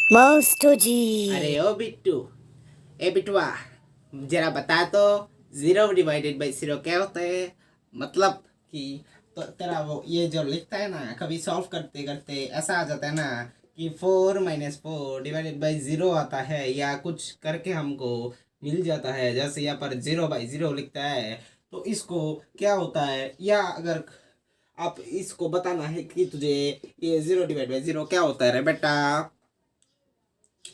Master जी। अरे ओ बिट्टू, ए बिटुआ, जरा बता तो 0/0 क्या होता है। मतलब कि तो तेरा वो ये जो लिखता है ना, कभी सॉल्व करते करते ऐसा आ जाता है ना कि 4 - 4 ÷ 0 आता है, या कुछ करके हमको मिल जाता है। जैसे यहाँ पर 0/0 लिखता है, तो इसको क्या होता है, या अगर आप इसको बताना है कि तुझे ये 0/0 क्या होता है रे बेटा,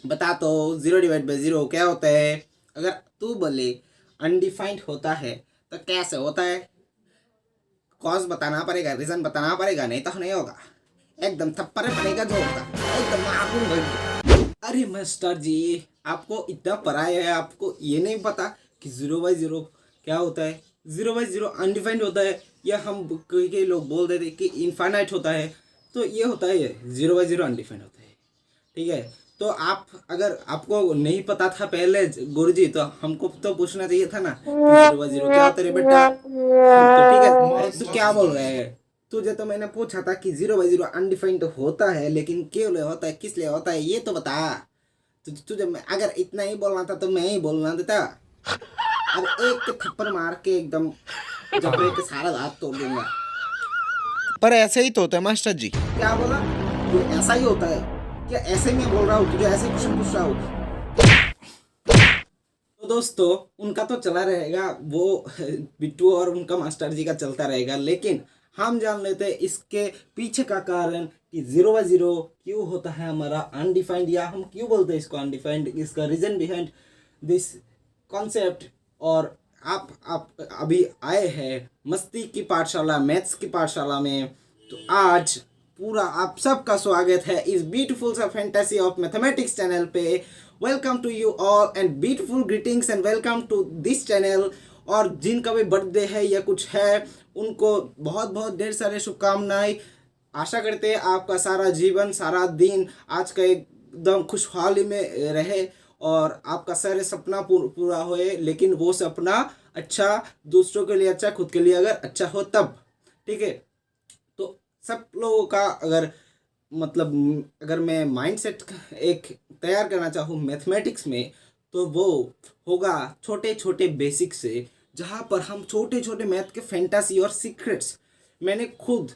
बता तो 0/0 क्या होता है। अगर तू बोले अनडिफाइंड होता है तो कैसे होता है, कॉज बताना पड़ेगा, रीजन बताना पड़ेगा, नहीं तो नहीं होगा। एकदम थप्पड़ पड़ेगा जोर का, एकदम मारूंगा। अरे मास्टर जी, आपको इतना पढ़ाया है, आपको ये नहीं पता कि 0/0 क्या होता है। 0/0 अनडिफाइंड होता है, या हम कई कई लोग बोल देते कि इनफाइनाइट होता है। तो ये होता है 0/0 अनडिफाइंड होता है। ठीक है, तो आप अगर आपको नहीं पता था पहले गुरुजी, तो हमको तो पूछना चाहिए था ना कि 0/0 क्या होता है बेटा। तो ठीक है, तो क्या बोल रहे हैं। तुझे तो मैंने पूछा था कि 0/0 अनडिफाइंड होता है, लेकिन क्यों लिए होता है, किस लिए होता है, ये तो बता। तुझे अगर इतना ही बोलना था तो मैं ही बोलना देता। अब एक थप्पड़ मार के एकदम जबड़े के सारा दांत तोड़ दूंगा। पर ऐसे ही तो होता है मास्टर जी। क्या बोला, ये ऐसा ही होता है क्या? ऐसे में बोल रहा हूँ, तुझे ऐसे क्वेश्चन पूछ रहा हूँ। तो दोस्तों, उनका तो चला रहेगा वो बिट्टू और उनका मास्टर जी का चलता रहेगा, लेकिन हम जान लेते हैं इसके पीछे का कारण कि 0/0 क्यों होता है हमारा अनडिफाइंड, या हम क्यों बोलते हैं इसको अनडिफाइंड, इसका रीजन बिहाइंड दिस कॉन्सेप्ट। और आप अभी आए हैं मस्ती की पाठशाला, मैथ्स की पाठशाला में। तो आज पूरा आप सबका स्वागत है इस ब्यूटीफुल सा फैंटेसी ऑफ मैथमेटिक्स चैनल पे। Welcome to you all and beautiful greetings and welcome to this channel. और जिनका भी बर्थडे है या कुछ है, उनको बहुत बहुत ढेर सारे शुभकामनाएं। आशा करते हैं आपका सारा जीवन, सारा दिन आज का एकदम खुशहाली में रहे, और आपका सारे सपना पूरा होए। लेकिन वो सपना अच्छा, दूसरों के लिए अच्छा, खुद के लिए अगर अच्छा हो तब। ठीक है, तो सब लोगों का अगर मतलब अगर मैं माइंडसेट एक तैयार करना चाहूँ मैथमेटिक्स में, तो वो होगा छोटे छोटे बेसिक से, जहाँ पर हम छोटे छोटे मैथ के फैंटासी और सीक्रेट्स। मैंने खुद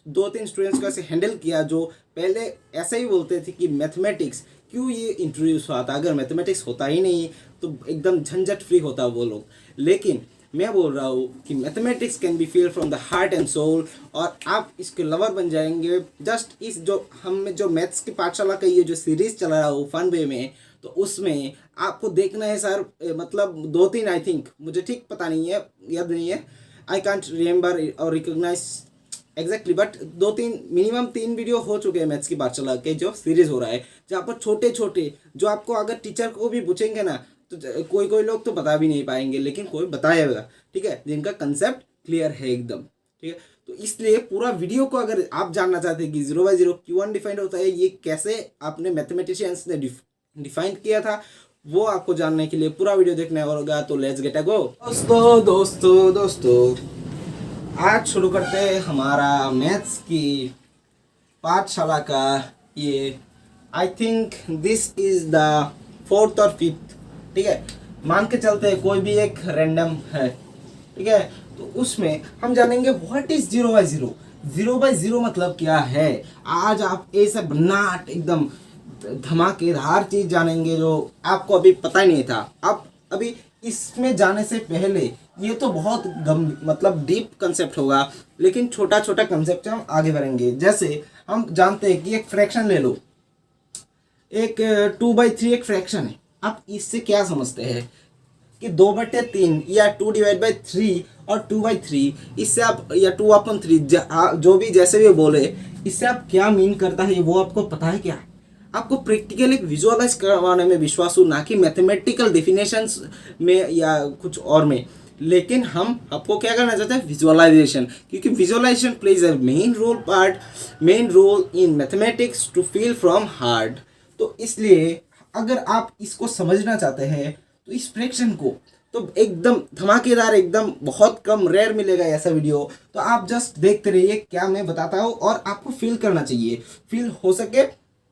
2-3 स्टूडेंट्स को ऐसे हैंडल किया जो पहले ऐसे ही बोलते थे कि मैथमेटिक्स क्यों ये इंट्रोड्यूस हुआ था, अगर मैथमेटिक्स होता ही नहीं तो एकदम झंझट फ्री होता वो लोग। लेकिन मैं बोल रहा हूँ कि mathematics can be feel from the heart and soul, और आप इसके लवर बन जाएंगे। जस्ट इस जो हम जो मैथ्स की पाठशाला का ये जो सीरीज चला रहा हूँ फन वे में, तो उसमें आपको देखना है सर, मतलब 2-3 आई थिंक, मुझे ठीक पता नहीं है, याद नहीं है, आई कांट रिमेंबर और recognise exactly, but 2-3 minimum 3 video हो चुके हैं मैथ्स की पाठशाला के जो सीरीज हो रहा है, जहाँ पर छोटे छोटे जो आपको अगर टीचर को भी पूछेंगे ना, तो कोई कोई लोग तो बता भी नहीं पाएंगे, लेकिन कोई बताएगा, ठीक है, जिनका कंसेप्ट क्लियर है एकदम। ठीक है, तो इसलिए पूरा वीडियो को अगर आप जानना चाहते हैं कि 0/0 क्यों अनडिफाइंड होता है, ये कैसे आपने मैथमेटिशियंस ने डिफाइन किया था, वो आपको जानने के लिए पूरा वीडियो देखना होगा। तो लेट्स गेट अ गो। दोस्तों दोस्तों दोस्तों, आज शुरू करते हैं हमारा मैथ्स की पाठशाला का ये, I think this is the 4th और 5th। ठीक है, मान के चलते हैं कोई भी एक रैंडम है। ठीक है, तो उसमें हम जानेंगे व्हाट इज 0/0। 0/0 मतलब क्या है। आज आप ये सब नाट एकदम धमाकेदार चीज जानेंगे जो आपको अभी पता ही नहीं था। आप अभी इसमें जाने से पहले, ये तो बहुत मतलब डीप कंसेप्ट होगा, लेकिन छोटा छोटा कंसेप्ट हम आगे बढ़ेंगे। जैसे हम जानते हैं कि एक फ्रैक्शन ले लो, एक 2/3 एक फ्रैक्शन है। आप इससे क्या समझते हैं कि 2/3 या 2/3 और 2/3, इससे आप, या 2/3, जो भी जैसे भी बोले, इससे आप क्या मीन करता है वो आपको पता है क्या? आपको प्रैक्टिकली विजुअलाइज करवाने में विश्वास हो, ना कि मैथमेटिकल डेफिनेशंस में या कुछ और में। लेकिन हम आपको क्या करना चाहते हैं, विजुअलाइजेशन, क्योंकि visualisation plays a main role in mathematics to feel from heart. तो इसलिए अगर आप इसको समझना चाहते हैं तो इस फ्रैक्शन को तो एकदम धमाकेदार, एकदम बहुत कम रेयर मिलेगा ऐसा वीडियो। तो आप जस्ट देखते रहिए क्या मैं बताता हूँ, और आपको फील करना चाहिए। फील हो सके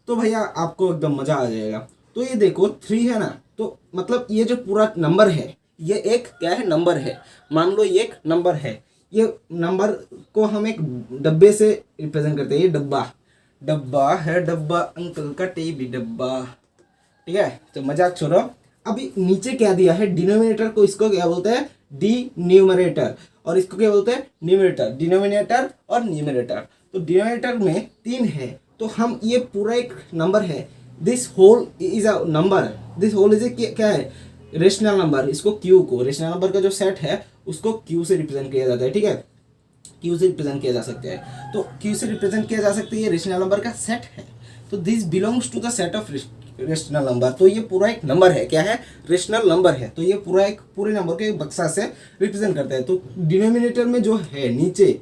तो भैया आपको एकदम मजा आ जाएगा। तो ये देखो 3 है ना, तो मतलब ये जो पूरा नंबर है ये एक क्या है, नंबर है। मान लो ये एक नंबर है, ये नंबर को हम एक डब्बे से रिप्रेजेंट करते हैं। ये डब्बा, डब्बा है, डब्बा अंकल का टीवी डब्बा, ठीक है। तो मजाक छोड़ो, अभी नीचे क्या दिया है, डिनोमिनेटर को इसको क्या बोलते हैं, डी न्यूमरेटर, और इसको क्या बोलते हैं, न्यूमरेटर। डिनोमिनेटर और न्यूमरेटर, तो डिनोमिनेटर में 3 है, तो हम ये पूरा एक नंबर है, this whole is a number, this whole is a क्या है, रेशनल नंबर। इसको क्यू को, रेशनल नंबर का जो सेट है उसको क्यू से रिप्रेजेंट किया जाता है, ठीक है, क्यू से रिप्रेजेंट किया जा सकता है। तो क्यू से रिप्रेजेंट किया जा सकता है, ये रेशनल नंबर का सेट है, तो this belongs to the set of rational number. तो ये पूरा एक नंबर है, क्या है, रेशनल नंबर है। तो ये पूरा एक पूरे नंबर के बक्सा से रिप्रेजेंट करता है। तो डिनोमिनेटर में जो है नीचे,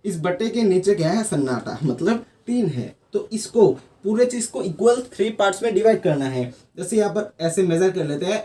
इस बट्टे के नीचे क्या है, सन्नाटा, मतलब 3 है। तो इसको पूरे चीज को इक्वल 3 पार्ट्स में डिवाइड करना है। जैसे यहाँ पर ऐसे मेजर कर लेते हैं,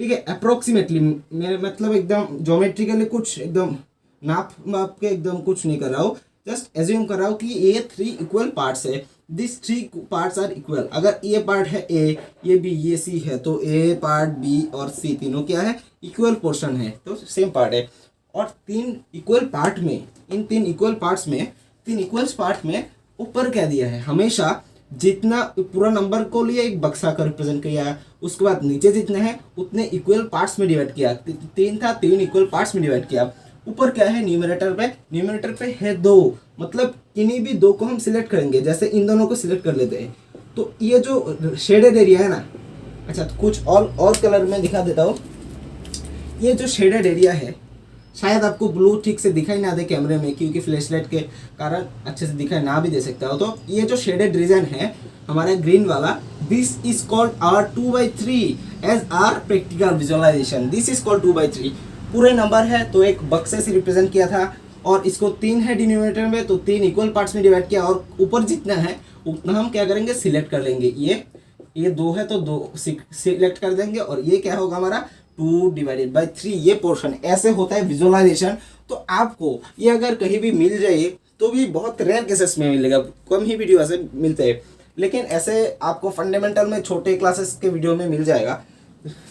ठीक है, अप्रोक्सीमेटली, मेरे मतलब एकदम ज्योमेट्रिकली कुछ एकदम नाप माप के एकदम कुछ नहीं कर रहा हूँ, जस्ट एज्यूम कर रहा हूँ कि ये 3 इक्वल पार्ट्स है, दिस 3 पार्ट्स आर इक्वल। अगर ये पार्ट है ए, ये बी, ये सी है, तो ए पार्ट, बी और सी तीनों क्या है, इक्वल पोर्शन है, तो सेम पार्ट है। और 3 इक्वल पार्ट में, इन 3 इक्वल पार्ट्स में, 3 इक्वल्स पार्ट में ऊपर क्या दिया है, हमेशा जितना पूरा नंबर को लिए एक बक्सा का रिप्रेजेंट किया, उसके बाद नीचे जितने हैं उतने इक्वल पार्ट्स में डिवाइड किया। 3 था, 3 इक्वल पार्ट्स में डिवाइड किया। ऊपर क्या है, न्यूमरेटर पे, न्यूमरेटर पे है 2, मतलब किन्हीं भी 2 को हम सिलेक्ट करेंगे, जैसे इन दोनों को सिलेक्ट कर लेते हैं। तो ये जो शेडेड एरिया है ना, अच्छा तो कुछ और कलर में दिखा देता हूँ। ये जो शेडेड एरिया है, शायद आपको ब्लू ठीक से दिखाई ना दे कैमरे में, क्योंकि फ्लैशलाइट के कारण अच्छे से दिखाई ना भी दे सकता हो। तो ये जो शेडेड रीजन है हमारा ग्रीन वाला, this is called our 2/3 as are practical visualisation. This is called 2/3, पूरे नंबर है तो एक बक्से से रिप्रेजेंट किया था, और इसको 3 है डिनोमिनेटर में, तो 3 इक्वल पार्ट्स में डिवाइड किया, और ऊपर जितना है उतना हम क्या करेंगे, सिलेक्ट कर लेंगे। ये 2 है तो 2 सिलेक्ट कर देंगे, और ये क्या होगा हमारा 2/3, ये पोर्शन। ऐसे होता है विजुअलाइजेशन। तो आपको ये अगर कहीं भी मिल जाए तो भी बहुत रेयर केसेस में मिलेगा, कम ही वीडियो ऐसे मिलते हैं, लेकिन ऐसे आपको फंडामेंटल में छोटे क्लासेस के वीडियो में मिल जाएगा,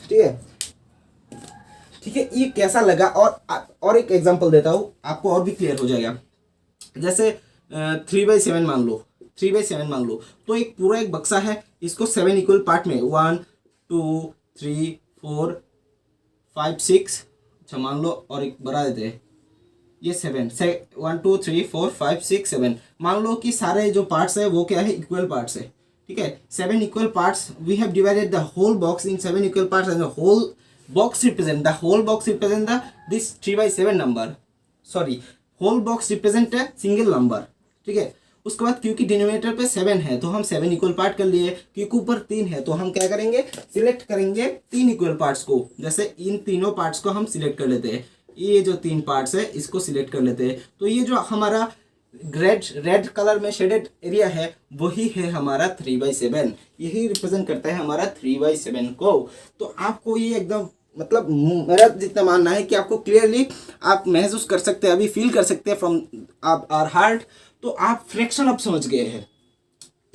ठीक है, ठीक है। ये कैसा लगा, और एक एग्जांपल देता हूँ, आपको और भी क्लियर हो जाएगा। जैसे 3/7 मान लो, 3/7 मान लो, तो एक पूरा एक बक्सा है, इसको 7 इक्वल पार्ट में 1 2 3 4 5 6, अच्छा मान लो, और एक बढ़ा देते हैं, ये 7 से 1 2 3 4 5 6 7, मान लो कि सारे जो पार्ट्स है वो क्या है, इक्वल पार्ट्स है, ठीक है। 7 equal parts, we have divided the whole box in 7 equal parts, and the whole box represent the this 3/7 number, sorry, whole box represent a single number, ठीक है। उसके बाद क्योंकि डिनोमिनेटर पे 7 है तो हम 7 इक्वल पार्ट कर लिए, क्योंकि ऊपर 3 है तो हम क्या करेंगे, सिलेक्ट करेंगे 3 इक्वल पार्ट्स को। जैसे इन तीनों पार्ट्स को हम सिलेक्ट कर लेते हैं, ये जो 3 पार्ट्स है इसको सिलेक्ट कर लेते हैं। तो ये जो हमारा रेड कलर में शेडेड एरिया है वही है हमारा 3/7, यही रिप्रेजेंट करता है हमारा 3/7 को। तो आपको ये एकदम, मतलब मेरा जितना मानना है कि आपको क्लियरली आप महसूस कर सकते हैं, अभी फील कर सकते हैं फ्रॉम आवर हार्ट, तो आप फ्रैक्शन अब समझ गए हैं,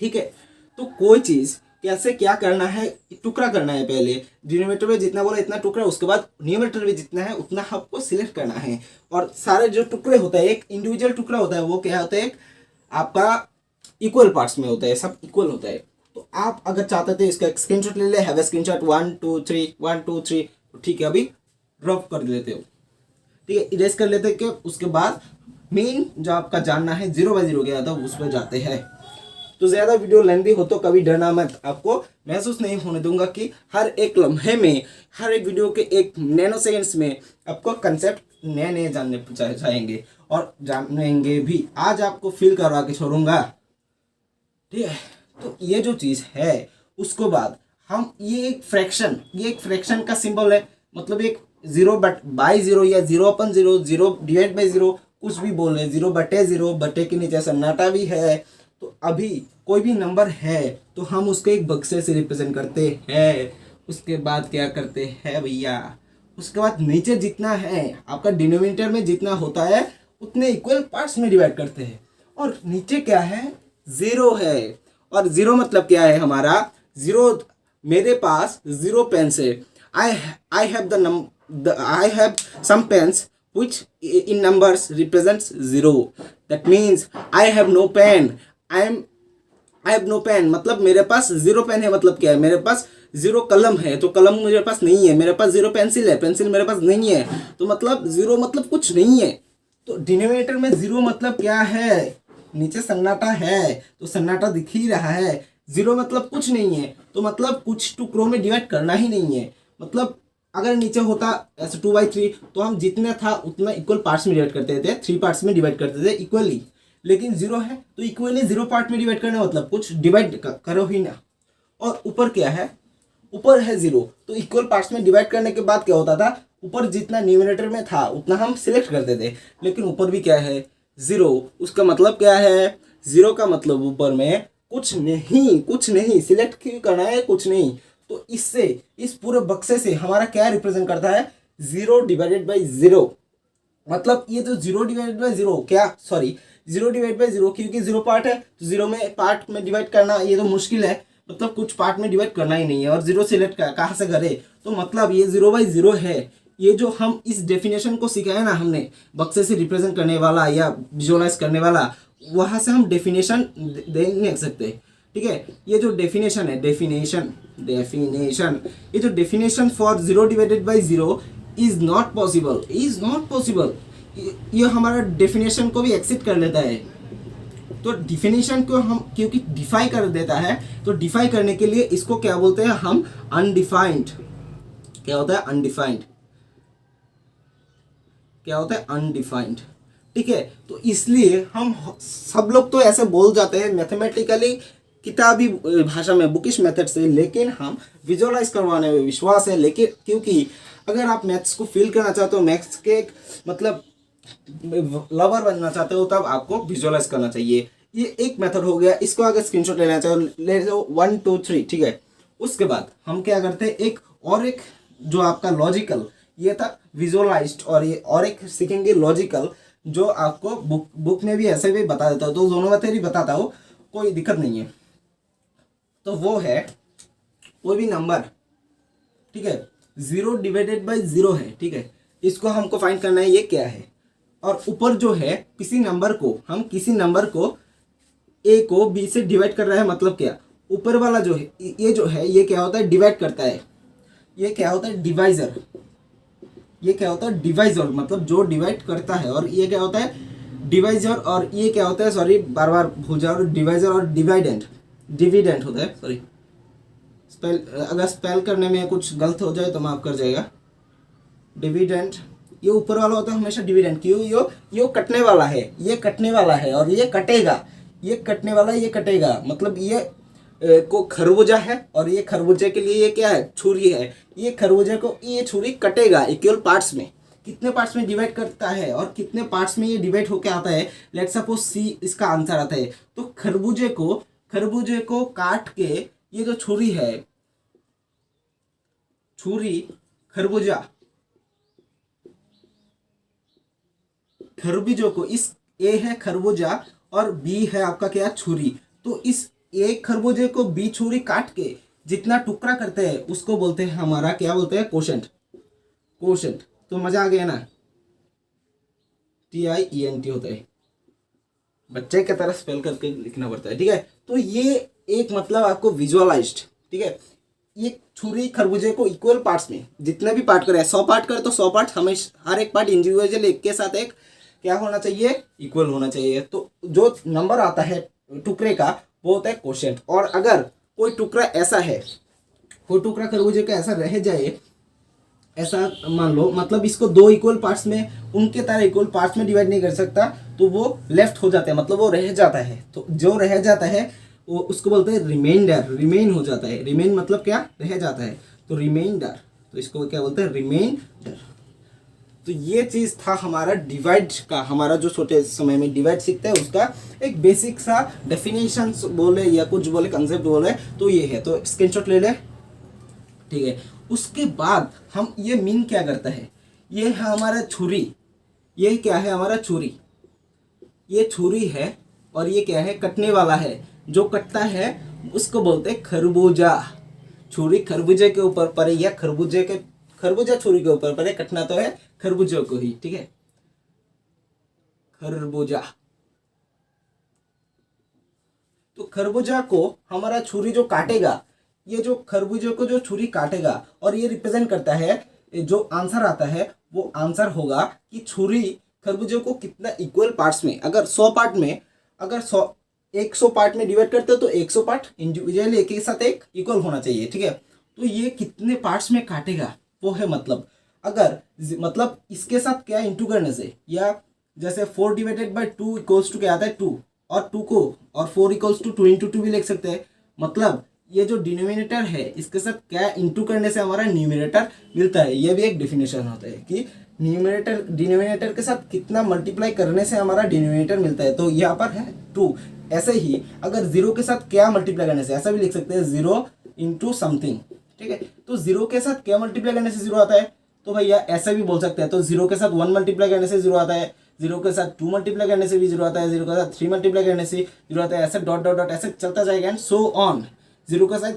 ठीक है। तो कोई चीज़ कैसे क्या करना है, टुकड़ा करना है, पहले डिनोमिनेटर में जितना बोला इतना टुकड़ा, उसके बाद न्यूमरेटर में जितना है उतना आपको सिलेक्ट करना है। और सारे जो टुकड़े होता है, एक इंडिविजुअल टुकड़ा होता है, वो क्या होता है, आपका इक्वल पार्ट्स में होता है, सब इक्वल होता है। तो आप अगर चाहते थे इसका स्क्रीनशॉट ले ले, हैव अ स्क्रीनशॉट 1 2 3 1 2 3, ठीक है, अभी ड्रॉप कर लेते हो, ठीक है, इरेज कर लेते कि उसके बाद मेन जो आपका जानना है 0/0 गया था उस पर जाते हैं। तो ज़्यादा वीडियो लेंदी हो तो कभी डरना मत, आपको महसूस नहीं होने दूंगा कि हर एक लम्हे में, हर एक वीडियो के एक नैनो सेकेंड्स में आपको कंसेप्ट नए नए जानने जाएंगे और जानेंगे भी। आज आपको फील करवा के छोड़ूंगा, ठीक है। तो ये जो चीज़ है उसको बाद हम ये एक फ्रैक्शन का सिंबल है, मतलब एक 0/0 या 0/0, 0/0 कुछ भी बोल रहे, 0/0, बटे के नीचे सन्नाटा भी है। तो अभी कोई भी नंबर है तो हम उसको एक बक्से से रिप्रेजेंट करते हैं। उसके बाद क्या करते हैं भैया, उसके बाद नीचे जितना है आपका डिनोमिनेटर में जितना होता है उतने इक्वल पार्ट्स में डिवाइड करते हैं। और नीचे क्या है, 0 है, और जीरो मतलब क्या है हमारा, जीरो, मेरे पास जीरो पेन्स है। I have some pens which in numbers represents zero, that means I have no pen, I have no pen मतलब मेरे पास जीरो पेन है, मतलब क्या है, मेरे पास जीरो कलम है, तो कलम मेरे पास नहीं है। मेरे पास जीरो पेंसिल है, पेंसिल मेरे पास नहीं है, तो मतलब जीरो मतलब कुछ नहीं है। तो डिनोमिनेटर में जीरो मतलब क्या है, नीचे सन्नाटा है तो सन्नाटा दिख ही रहा है। जीरो मतलब कुछ नहीं है, तो मतलब कुछ टुकड़ों में डिवाइड करना ही नहीं है। मतलब अगर नीचे होता ऐसे 2/3 तो हम जितना था उतना इक्वल पार्ट्स में डिवाइड करते थे, 3 पार्ट्स में डिवाइड करते थे इक्वली। लेकिन जीरो है तो इक्वली जीरो पार्ट में डिवाइड करना, मतलब कुछ डिवाइड करो ही ना। और ऊपर क्या है, ऊपर है जीरो, तो इक्वल पार्ट्स में डिवाइड करने के बाद क्या होता था, ऊपर जितना न्यूमरेटर में था उतना हम सिलेक्ट करते थे। लेकिन ऊपर भी क्या है, जीरो, उसका मतलब क्या है, जीरो का मतलब ऊपर में कुछ नहीं, कुछ नहीं, सिलेक्ट क्यों करना है, कुछ नहीं। तो इससे, इस पूरे बक्से से हमारा क्या रिप्रेजेंट करता है, जीरो डिवाइडेड बाई जीरो। मतलब ये जो जीरो डिवाइडेड बाई जीरो, क्या sorry, zero divide by zero, क्योंकि जीरो पार्ट है तो जीरो में पार्ट में डिवाइड करना ये तो मुश्किल है, मतलब कुछ पार्ट में डिवाइड करना ही नहीं है। और जीरो सिलेक्ट कहाँ से करे, तो मतलब ये जीरो बाई जीरो है। ये जो हम इस डेफिनेशन को सिखाया ना हमने, बक्से से रिप्रेजेंट करने वाला या विजुअलाइज करने वाला, वहाँ से हम डेफिनेशन दे नहीं सकते। ठीक है, ये जो डेफिनेशन है, डेफिनेशन, ये जो definition for zero divided by zero is not possible, is not possible. ये हमारा डेफिनेशन को भी एक्सेप्ट कर लेता है। तो डिफिनेशन को हम क्योंकि डिफाई कर देता है, तो डिफाई करने के लिए इसको क्या बोलते हैं हम, अनडिफाइंड। क्या होता है अनडिफाइंड, क्या होता है अनडिफाइंड। ठीक है, तो इसलिए हम सब लोग तो ऐसे बोल जाते हैं मैथमेटिकली, किताबी भाषा में, बुकिश मेथड से, लेकिन हम विजुअलाइज करवाने में विश्वास है। लेकिन क्योंकि अगर आप मैथ्स को फील करना चाहते हो, मैथ्स के मतलब लवर बनना चाहते हो, तब आपको विजुअलाइज करना चाहिए। ये एक मेथड हो गया, इसको अगर स्क्रीनशॉट लेना चाहो ले लो 1 2 3। ठीक है, उसके बाद हम क्या करते हैं, एक जो आपका लॉजिकल, ये था विजुअलाइज्ड, और ये और एक सीखेंगे लॉजिकल, जो आपको बुक में भी ऐसे भी बता देता हूँ, तो दोनों में ही बताता हूँ, कोई दिक्कत नहीं है। तो वो है कोई भी नंबर, ठीक है, जीरो डिवाइडेड बाई जीरो है। ठीक है, इसको हमको फाइंड करना है ये क्या है। और ऊपर जो है किसी नंबर को ए को बी से डिवाइड कर रहा है, मतलब क्या, ऊपर वाला जो है ये क्या होता है, डिवाइड करता है। ये क्या होता है, डिवाइजर। ये क्या होता है, डिवाइजर, मतलब जो डिवाइड करता है। और ये क्या होता है, डिवाइजर। और ये क्या होता है, सॉरी बार बार भूल जाओ, डिवाइजर और डिविडेंट होता है। सॉरी स्पेल, अगर स्पेल करने में कुछ गलत हो जाए तो माफ कर जाएगा। डिविडेंट, ये ऊपर वाला होता है हमेशा डिविडेंट, क्यों, ये कटने वाला है, ये कटने वाला है, और ये कटेगा, ये कटने वाला है, ये कटेगा। मतलब ये को खरबूजा है, और ये खरबूजे के लिए ये क्या है, छुरी है। ये खरबूजे को ये छुरी कटेगा इक्वल पार्ट्स में। कितने पार्ट्स में डिवाइड करता है और कितने पार्ट्स में ये डिवाइड होके आता है, लेट सपोज सी इसका आंसर आता है। तो खरबूजे को काट के ये जो छुरी है, खरबूजों को, इस ए है खरबूजा और बी है आपका क्या, छुरी। तो इस एक खरबूजे को बी छुरी काट के जितना टुकड़ा करते हैं उसको बोलते हैं हमारा, क्या बोलते हैं, कोशेंट। तो मजा आ गया ना, TIENT होता है, बच्चे की तरह स्पेल करके लिखना पड़ता है। ठीक है, तो ये एक मतलब आपको विजुअलाइज्ड। ठीक है, ये छुरी खरबूजे को इक्वल पार्ट्स में जितने भी पार्ट करे, 100 पार्ट करे तो 100 पार्ट हमेशा, हर एक पार्ट इंडिविजुअल एक के साथ एक क्या होना चाहिए, इक्वल होना चाहिए। तो जो नंबर आता है टुकड़े का वो होता है कोशेंट। और अगर कोई टुकड़ा ऐसा है, कोई टुकड़ा खरबूजे का ऐसा रह जाए, ऐसा मान लो, मतलब इसको दो इक्वल पार्ट्स में, उनके तरह इक्वल पार्ट्स में डिवाइड नहीं कर सकता, तो वो लेफ्ट हो जाता है, मतलब वो रह जाता है। तो जो रह जाता है वो उसको बोलते हैं रिमाइंडर, रिमेन हो जाता है। रिमेन मतलब क्या, रह जाता है, तो रिमाइंडर, तो इसको क्या बोलते हैं, रिमाइंडर। तो ये चीज़ था हमारा डिवाइड का, हमारा जो छोटे समय में डिवाइड सीखते हैं उसका एक बेसिक सा डेफिनेशन बोले या कुछ बोले, कंसेप्ट बोले, तो ये है। तो स्क्रीनशॉट ले ले। ठीक है, उसके बाद हम ये मीन क्या करता है, ये है हमारा छुरी। ये क्या है, हमारा छुरी। ये छुरी है और ये क्या है, कटने वाला है। जो कटता है उसको बोलते हैं खरबूजा। छुरी खरबूजे के ऊपर पड़े या खरबूजा छुरी के ऊपर पड़े, कटना तो है खरबूजे को ही, ठीक है, खरबूजा। तो खरबूजा को हमारा छुरी जो काटेगा, ये जो खरबूजे को जो छुरी काटेगा, और ये रिप्रेजेंट करता है, जो आंसर आता है वो आंसर होगा कि छुरी खरबूजे को कितना इक्वल पार्ट्स में, अगर 100 पार्ट में, अगर 100 पार्ट में डिवाइड करते हो तो 100 पार्ट इंडिविजुअली एक ही साथ एक इक्वल होना चाहिए, ठीक है। तो ये कितने पार्ट्स में काटेगा वो है मतलब। अगर मतलब इसके साथ क्या इंटू करने से, या जैसे 4 डिवाइडेड बाई 2 इक्वल्स टू क्या आता है 2, और 2 को और 4 इक्वल्स टू 2 इंटू 2 भी लिख सकते हैं। मतलब ये जो डिनोमिनेटर है इसके साथ क्या इंटू करने से हमारा न्यूमरेटर मिलता है। ये भी एक डेफिनेशन होता है कि न्यूमरेटर डिनोमिनेटर के साथ कितना मल्टीप्लाई करने से हमारा डिनोमिनेटर मिलता है। तो यहाँ पर है 2। ऐसे ही अगर 0 के साथ क्या मल्टीप्लाई करने से, ऐसा भी लिख सकते हैं 0 इंटू समथिंग, ठीक है। तो 0 के साथ क्या मल्टीप्लाई करने से 0 आता है, तो भैया ऐसा भी बोल सकते हैं। तो 0 के साथ 1 मल्टीप्लाई करने से 0 आता है, 0 के साथ 2 मल्टीप्लाई करने से भी 0 आता है, 0 के साथ 3 मल्टीप्लाई करने से 0 आता है, ऐसे डॉट डॉट डॉट ऐसे चलता जाएगा एंड सो ऑन। 0 के साथ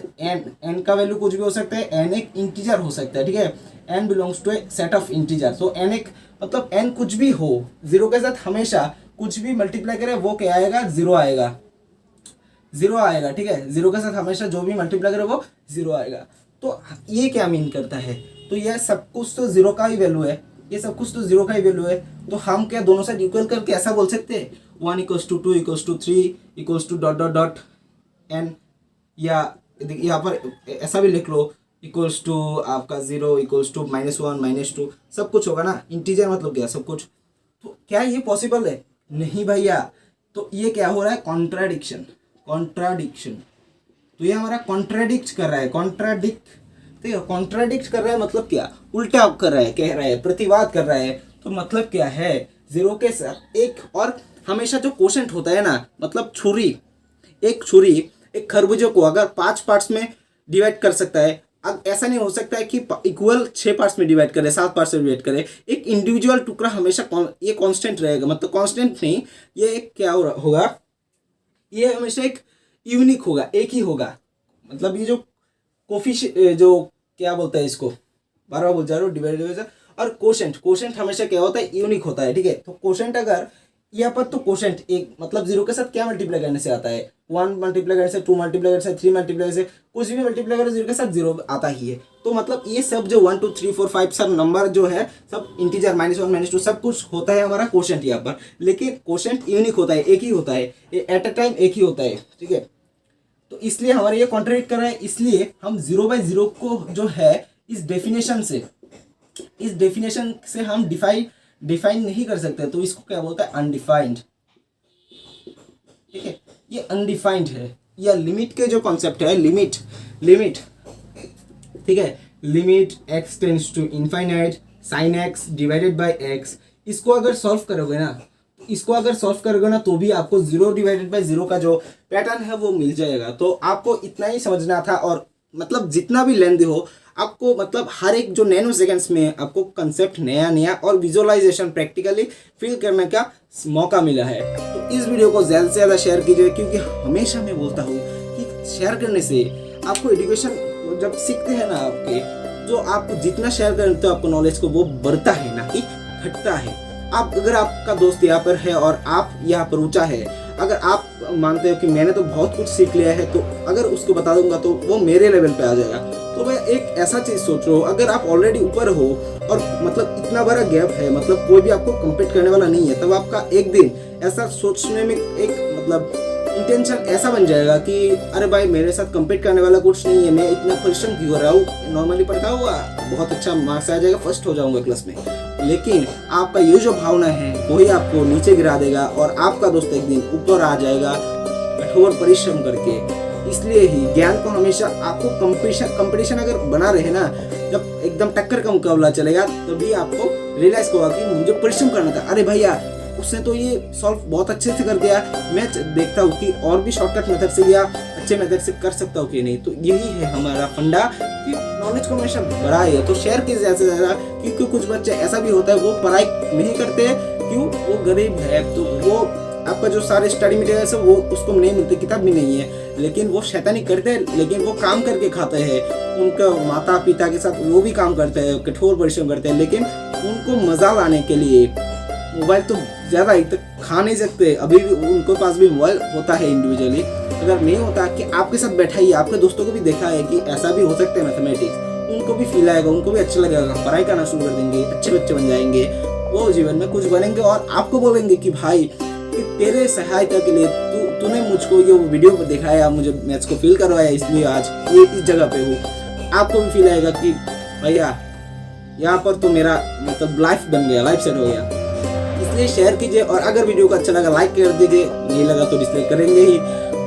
n का वैल्यू कुछ भी हो सकता है, n एक इंटीजर हो सकता है, ठीक है। n belongs to a set of integer, तो n एक मतलब n कुछ भी हो, 0 के साथ हमेशा कुछ भी मल्टीप्लाई करे वो क्या आएगा, 0 आएगा, 0 आएगा, ठीक है। 0 के साथ हमेशा जो भी मल्टीप्लाई करे वो 0 आएगा। तो ये क्या मीन करता है, तो यह सब कुछ तो 0 का ही वैल्यू है, ये सब कुछ तो 0 का ही वैल्यू है। तो हम क्या दोनों साइड इक्वल करके ऐसा बोल सकते हैं 1 equals to 2 equals to 3 equals to dot dot dot n, या यहाँ पर ऐसा भी लिख लो इक्वल्स टू आपका 0 इक्वल्स टू -1 -2, सब कुछ होगा ना, इंटीजर मतलब क्या सब कुछ। तो क्या ये पॉसिबल है, नहीं भैया। तो ये क्या हो रहा है, कॉन्ट्राडिक्शन। तो ये हमारा कॉन्ट्राडिक्ट कर रहा है, ठीक है। कॉन्ट्राडिक्ट कर रहा है मतलब क्या, उल्टा कर रहा है, कह रहा है, प्रतिवाद कर रहा है। तो मतलब क्या है, 0 के साथ एक, और हमेशा जो कोशेंट होता है ना, मतलब छुरी एक खरबूजे को अगर 5 पार्ट्स में डिवाइड कर सकता है, अब ऐसा नहीं हो सकता है कि इक्वल 6 पार्ट्स में डिवाइड करे, 7 पार्ट्स में डिवाइड करे। एक इंडिविजुअल टुकड़ा हमेशा ये कांस्टेंट रहेगा, मतलब कांस्टेंट नहीं, ये एक क्या होगा, ये हमेशा एक यूनिक होगा, एक ही होगा। मतलब ये जो जो क्या बोलता है इसको, बार बोल जा रहा हूँ, डिवाइड और कोशेंट हमेशा क्या होता है, यूनिक होता है, ठीक है। तो कोशेंट अगर यहाँ पर, तो कोशेंट एक मतलब 0 के साथ क्या मल्टीप्लाई करने से आता है, 1 मल्टीप्लाई करने से, 2 मल्टीप्लाई करने से, 3 मल्टीप्लाई करने से, कुछ भी मल्टीप्लाई करो 0 के साथ 0 आता ही है। तो मतलब ये सब जो 1 2 3 4 5 सब नंबर जो है सब इंटीजर, -1 -2 सब कुछ होता है हमारा कोशेंट यहाँ पर। लेकिन कोशेंट यूनिक होता है, एक ही होता है, एट अ टाइम एक ही होता है, ठीक है। तो इसलिए हमारे ये कॉन्ट्रडिक्ट कर रहा है, इसलिए हम 0/0 को जो है इस डेफिनेशन से हम डिफाइन नहीं कर सकते। तो इसको क्या बोलता है, अनडिफाइंड, ठीक है। ये अनडिफाइंड है, या लिमिट के जो कॉन्सेप्ट है, लिमिट, ठीक है, limit x tends to infinite sin x divided by x, इसको अगर सॉल्व करोगे ना तो भी आपको 0/0 का जो पैटर्न है वो मिल जाएगा। तो आपको इतना ही समझना था, और मतलब जितना भी लेंदी हो आपको, मतलब हर एक जो नैनो सेकेंड्स में आपको कंसेप्ट नया और विजुअलाइजेशन प्रैक्टिकली फील करने का मौका मिला है। तो इस वीडियो को ज़्यादा से ज़्यादा शेयर कीजिए, क्योंकि हमेशा मैं बोलता हूँ कि शेयर करने से आपको एजुकेशन जब सीखते हैं ना, आपके जो आप जितना शेयर करते हो आपको नॉलेज को, वो बढ़ता है ना कि घटता है। आप अगर आपका दोस्त यहाँ पर है और आप यहाँ पर ऊंचा है, अगर आप मानते हो कि मैंने तो बहुत कुछ सीख लिया है, तो अगर उसको बता दूंगा तो वो मेरे लेवल पे आ जाएगा। तो मैं एक ऐसा चीज़ सोच रहा हूँ, अगर आप ऑलरेडी ऊपर हो और मतलब इतना बड़ा गैप है, मतलब कोई भी आपको कम्पीट करने वाला नहीं है, तब आपका एक दिन ऐसा सोचने में एक मतलब इंटेंशन ऐसा बन जाएगा कि अरे भाई मेरे साथ कम्पीट करने वाला कुछ नहीं है, मैं इतना परिश्रम क्यों कर रहा हूँ, नॉर्मली पढ़ता हुआ बहुत अच्छा मार्क्स आ जाएगा, फर्स्ट हो जाऊंगा क्लास में। लेकिन आपका ये जो भावना है वही आपको नीचे गिरा देगा, और आपका दोस्त एक दिन ऊपर आ जाएगा कठोर परिश्रम करके। इसलिए ही ज्ञान को हमेशा आपको कंपटीशन अगर बना रहे ना, जब एकदम टक्कर का मुकाबला चलेगा, तभी आपको रियलाइज होगा कि मुझे परिश्रम करना था। अरे भैया उसने तो ये सॉल्व बहुत अच्छे से कर दिया, मैं देखता हूँ कि और भी शॉर्टकट मेथड से या अच्छे मेथड से कर सकता हूँ कि नहीं। तो यही है हमारा फंडा कि नॉलेज को हमेशा बढ़ाए, तो शेयर कीजिए ज़्यादा से ज़्यादा, क्योंकि कुछ बच्चे ऐसा भी होता है वो पढ़ाई नहीं करते, क्यों, वो गरीब है, तो वो आपका जो सारे स्टडी मटेरियल है वो उसको नहीं मिलते, किताब भी नहीं है, लेकिन वो शैतानी करते हैं, लेकिन वो काम करके खाते हैं। उनका माता पिता के साथ वो भी काम करते हैं, कठोर परिश्रम करते हैं, लेकिन उनको मजा लाने के लिए मोबाइल तो ज़्यादा ही तक खा नहीं सकते। अभी भी उनके पास भी मोबाइल होता है इंडिविजुअली, अगर नहीं होता कि आपके साथ बैठाइए, आपके दोस्तों को भी देखा है कि ऐसा भी हो सकता है मैथमेटिक्स, उनको भी फील आएगा, उनको भी अच्छा लगेगा, पढ़ाई करना शुरू कर देंगे, अच्छे बच्चे बन जाएंगे, वो जीवन में कुछ बनेंगे और आपको बोलेंगे कि भाई कि तेरे सहायता के लिए तूने मुझको ये वीडियो दिखाया, मुझे मैथ्स को फील करवाया, इसलिए आज ये इस जगह पे हूँ। आपको भी फील आएगा कि भैया यहाँ पर तो मेरा मतलब लाइफ बन गया, लाइफ सेट हो गया। इसलिए शेयर कीजिए और अगर वीडियो को अच्छा लगा लाइक कर दीजिए, नहीं लगा तो डिसलाइक करेंगे ही,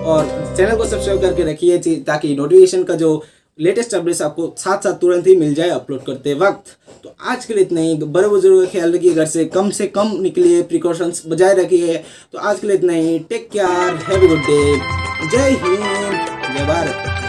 और चैनल को सब्सक्राइब करके रखिए ताकि नोटिफिकेशन का जो लेटेस्ट अपडेट्स आपको साथ साथ तुरंत ही मिल जाए अपलोड करते वक्त। तो आज के लिए इतना ही। बड़े बुजुर्गों का ख्याल रखिए, घर से कम निकलिए, प्रिकॉशंस बजाय रखिए। तो आज के लिए इतना ही। Take care, have a good day. जय हिंद, जय भारत।